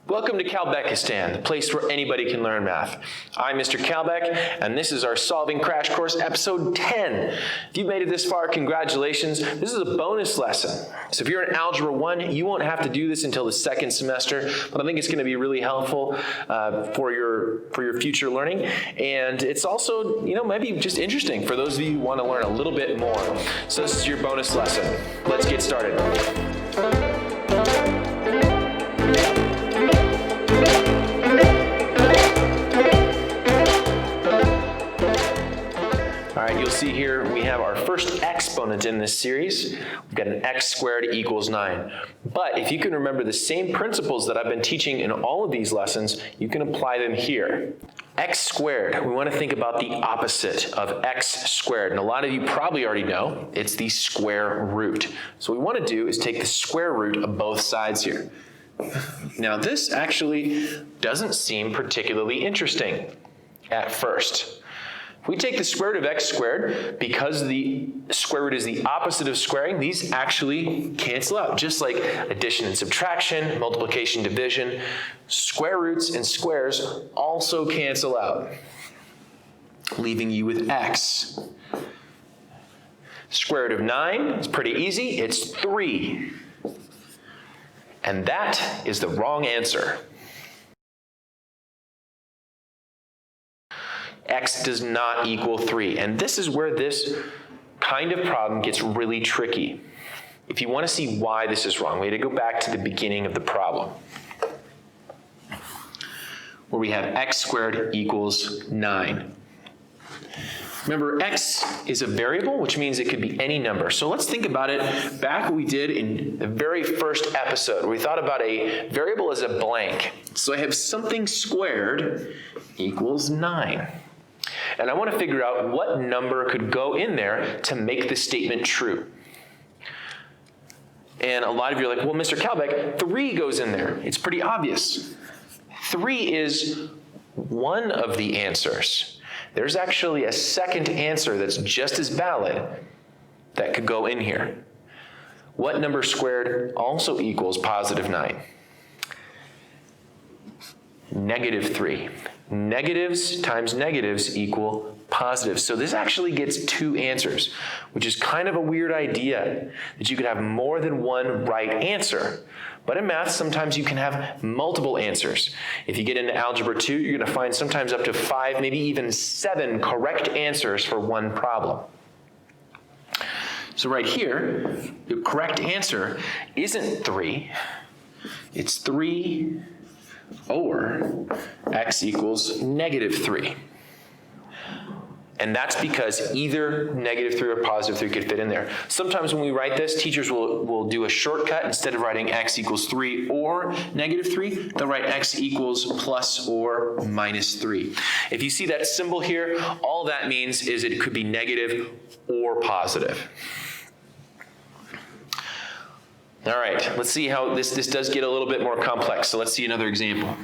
Welcome to Calbeckistan, the place where anybody can learn math. I'm Mr. Calbeck, and this is our Solving Crash Course, episode 10. If you've made it this far, congratulations. This is a bonus lesson. So if you're in Algebra 1, you won't have to do this until the second semester, but I think it's going to be really helpful for your future learning. And it's also, maybe just interesting for those of you who want to learn a little bit more. So this is your bonus lesson. Let's get started. You'll see here we have our first exponent in this series. We've got an x squared equals 9. But if you can remember the same principles that I've been teaching in all of these lessons, you can apply them here. X squared, we want to think about the opposite of x squared. And a lot of you probably already know it's the square root. So what we want to do is take the square root of both sides here. Now this actually doesn't seem particularly interesting at first. If we take the square root of x squared, because the square root is the opposite of squaring, these actually cancel out. Just like addition and subtraction, multiplication, division, square roots and squares also cancel out, leaving you with x. Square root of 9 is pretty easy. It's 3. And that is the wrong answer. X does not equal 3. And this is where this kind of problem gets really tricky. If you want to see why this is wrong, we have to go back to the beginning of the problem, where we have x squared equals 9. Remember, x is a variable, which means it could be any number. So let's think about it back what we did in the very first episode, where we thought about a variable as a blank. So I have something squared equals 9. And I want to figure out what number could go in there to make the statement true. And a lot of you are like, well, Mr. Calbeck, 3 goes in there. It's pretty obvious. 3 is one of the answers. There's actually a second answer that's just as valid that could go in here. What number squared also equals positive 9? Negative 3. Negatives times negatives equal positives. So this actually gets 2 answers, which is kind of a weird idea, that you could have more than one right answer. But in math, sometimes you can have multiple answers. If you get into Algebra 2, you're going to find sometimes up to 5, maybe even 7 correct answers for one problem. So right here, the correct answer isn't 3. It's 3 or x equals negative 3. And that's because either negative 3 or positive 3 could fit in there. Sometimes when we write this, teachers will do a shortcut. Instead of writing x equals 3 or negative 3, they'll write x equals plus or minus 3. If you see that symbol here, all that means is it could be negative or positive. All right, let's see how this does get a little bit more complex. So let's see another example.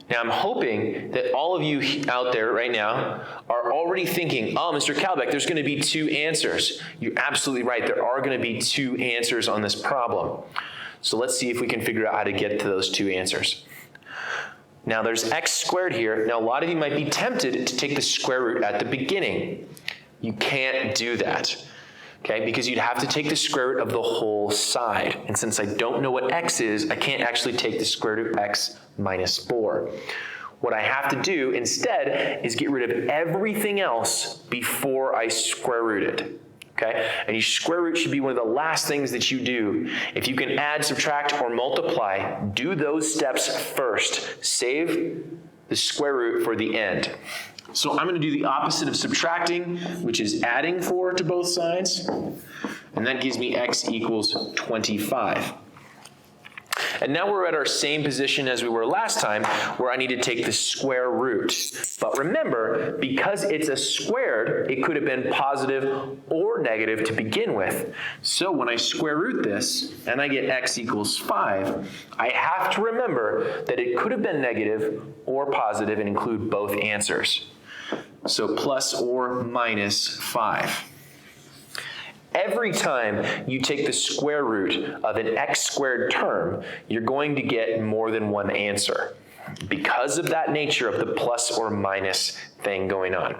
Now I'm hoping that all of you out there right now are already thinking, oh, Mr. Calbeck, there's going to be 2 answers. You're absolutely right. There are going to be 2 answers on this problem. So let's see if we can figure out how to get to those 2 answers. Now there's x squared here. Now a lot of you might be tempted to take the square root at the beginning. You can't do that. Okay, because you'd have to take the square root of the whole side. And since I don't know what x is, I can't actually take the square root of x minus 4. What I have to do instead is get rid of everything else before I square root it. Okay, and your square root should be one of the last things that you do. If you can add, subtract, or multiply, do those steps first. Save the square root for the end. So I'm going to do the opposite of subtracting, which is adding 4 to both sides. And that gives me x equals 25. And now we're at our same position as we were last time, where I need to take the square root. But remember, because it's a squared, it could have been positive or negative to begin with. So when I square root this, and I get x equals 5, I have to remember that it could have been negative or positive and include both answers. So plus or minus 5. every time you take the square root of an x squared term, you're going to get more than one answer, because of that nature of the plus or minus thing going on.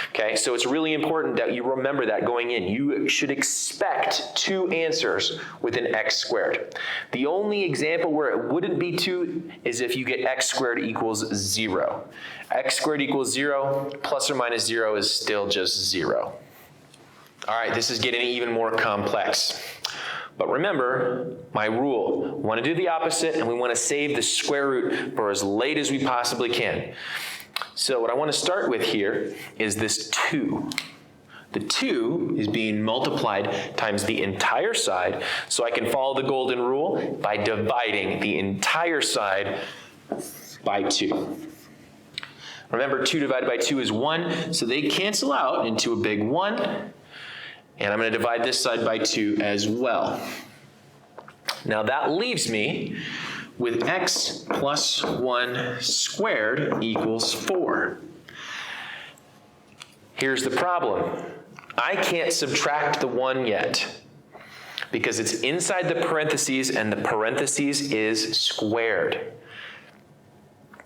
Okay, so it's really important that you remember that going in. You should expect two answers with an x squared. The only example where it wouldn't be 2 is if you get x squared equals 0. X squared equals 0, plus or minus 0 is still just 0. All right, this is getting even more complex. But remember my rule. We want to do the opposite, and we want to save the square root for as late as we possibly can. So what I want to start with here is this 2. The 2 is being multiplied times the entire side, so I can follow the golden rule by dividing the entire side by 2. Remember, 2 divided by 2 is 1, so they cancel out into a big 1. And I'm going to divide this side by 2 as well. Now that leaves me with x plus 1 squared equals 4. Here's the problem. I can't subtract the 1 yet because it's inside the parentheses, and the parentheses is squared.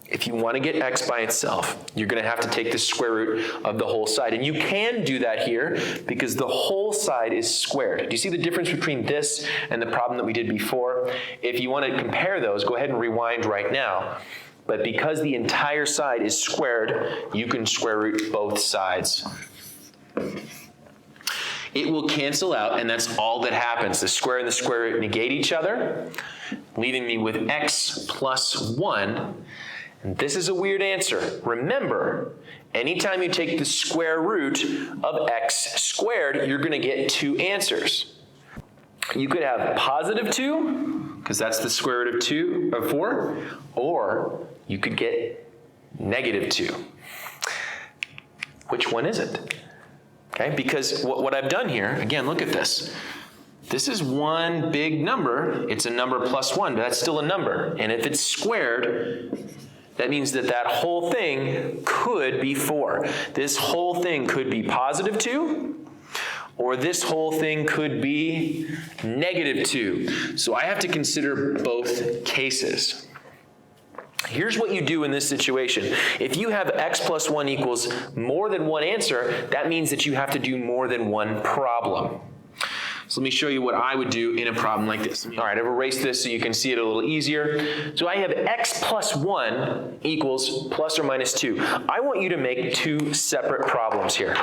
If you want to get x by itself, you're going to have to take the square root of the whole side. And you can do that here because the whole side is squared. Do you see the difference between this and the problem that we did before? If you want to compare those, go ahead and rewind right now. But because the entire side is squared, you can square root both sides. It will cancel out, and that's all that happens. The square and the square root negate each other, leaving me with x plus 1. And this is a weird answer. Remember, anytime you take the square root of x squared, you're going to get 2 answers. You could have positive 2, because that's the square root of 4, or you could get negative 2. Which one is it? Okay, because what I've done here, again, look at this. This is one big number. It's a number plus 1, but that's still a number. And if it's squared, that means that that whole thing could be 4. This whole thing could be positive 2, or this whole thing could be negative 2. So I have to consider both cases. Here's what you do in this situation. If you have x plus 1 equals more than one answer, that means that you have to do more than one problem. So let me show you what I would do in a problem like this. All right, I've erased this so you can see it a little easier. So I have x plus 1 equals plus or minus 2. I want you to make 2 separate problems here.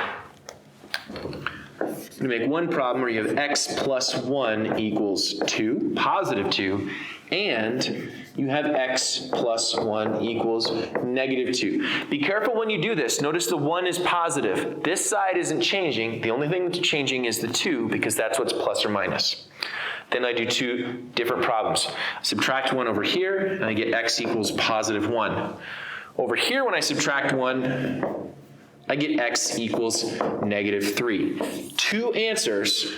I'm going to make one problem where you have x plus 1 equals 2, positive 2, and you have x plus 1 equals negative 2. Be careful when you do this. Notice the 1 is positive. This side isn't changing. The only thing that's changing is the 2, because that's what's plus or minus. Then I do 2 different problems. I subtract 1 over here, and I get x equals positive 1. Over here, when I subtract 1, I get x equals negative 3. 2 answers,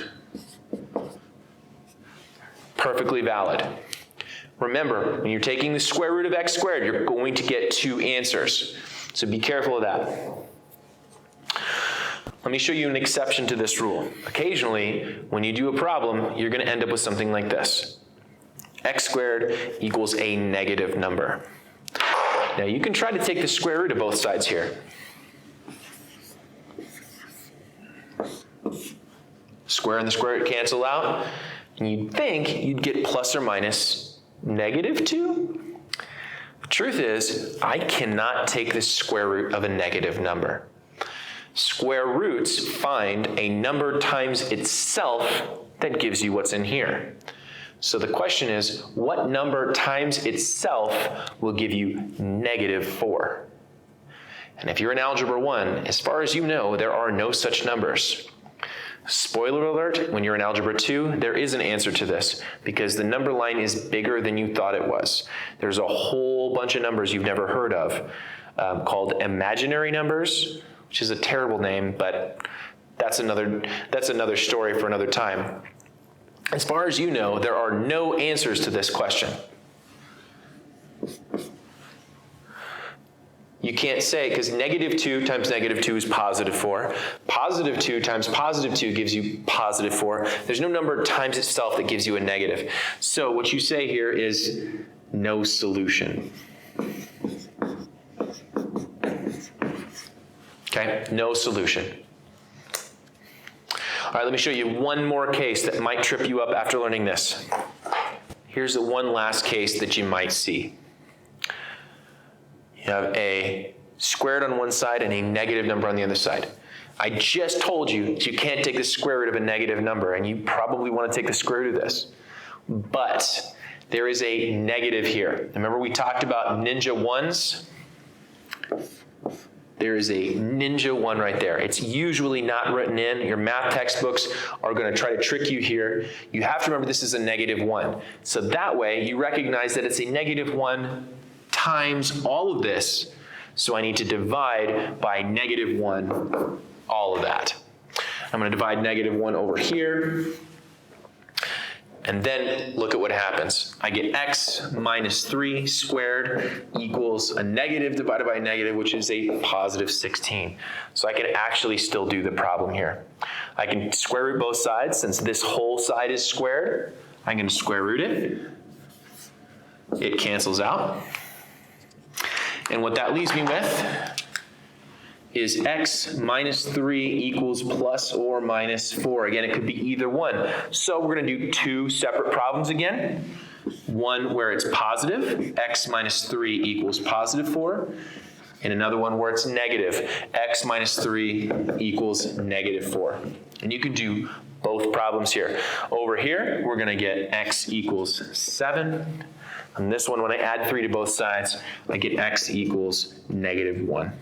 perfectly valid. Remember, when you're taking the square root of x squared, you're going to get 2 answers. So be careful of that. Let me show you an exception to this rule. Occasionally, when you do a problem, you're going to end up with something like this. X squared equals a negative number. Now you can try to take the square root of both sides here. Square and the square root cancel out, and you'd think you'd get plus or minus negative 2? The truth is, I cannot take the square root of a negative number. Square roots find a number times itself that gives you what's in here. So the question is, what number times itself will give you negative 4? And if you're in Algebra 1, as far as you know, there are no such numbers. Spoiler alert, when you're in Algebra 2, there is an answer to this because the number line is bigger than you thought it was. There's a whole bunch of numbers you've never heard of called imaginary numbers, which is a terrible name, but that's another story for another time. As far as you know, there are no answers to this question. You can't say, because -2 times -2 is +4. +2 times +2 gives you +4. There's no number times itself that gives you a negative. So what you say here is no solution. Okay, no solution. All right, let me show you one more case that might trip you up after learning this. Here's the one last case that you might see. You have a squared on one side and a negative number on the other side. I just told you that you can't take the square root of a negative number, and you probably want to take the square root of this. But there is a negative here. Remember we talked about ninja ones? There is a ninja 1 right there. It's usually not written in. Your math textbooks are going to try to trick you here. You have to remember this is a -1. So that way you recognize that it's a -1 times all of this. So I need to divide by -1 all of that. I'm going to divide -1 over here. And then look at what happens. I get x minus 3 squared equals a negative divided by a negative, which is a +16. So I can actually still do the problem here. I can square root both sides. Since this whole side is squared, I can square root it. It cancels out. And what that leaves me with is x minus 3 equals plus or minus 4. Again, it could be either one. So we're going to do two separate problems again. One where it's positive, x minus 3 equals +4. And another one where it's negative, x minus 3 equals -4. And you can do both problems here. Over here, we're going to get x equals 7. On this one, when I add 3 to both sides, I get x equals -1.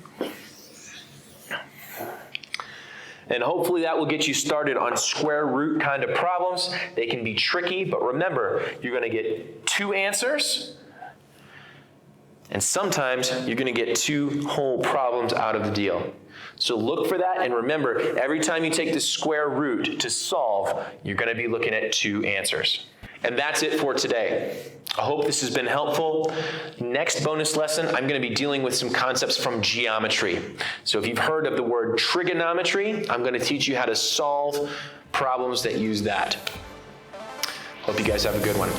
And hopefully that will get you started on square root kind of problems. They can be tricky, but remember, you're going to get 2 answers, and sometimes you're going to get 2 whole problems out of the deal. So look for that, and remember, every time you take the square root to solve, you're going to be looking at 2 answers. And that's it for today. I hope this has been helpful. Next bonus lesson, I'm going to be dealing with some concepts from geometry. So if you've heard of the word trigonometry, I'm going to teach you how to solve problems that use that. Hope you guys have a good one.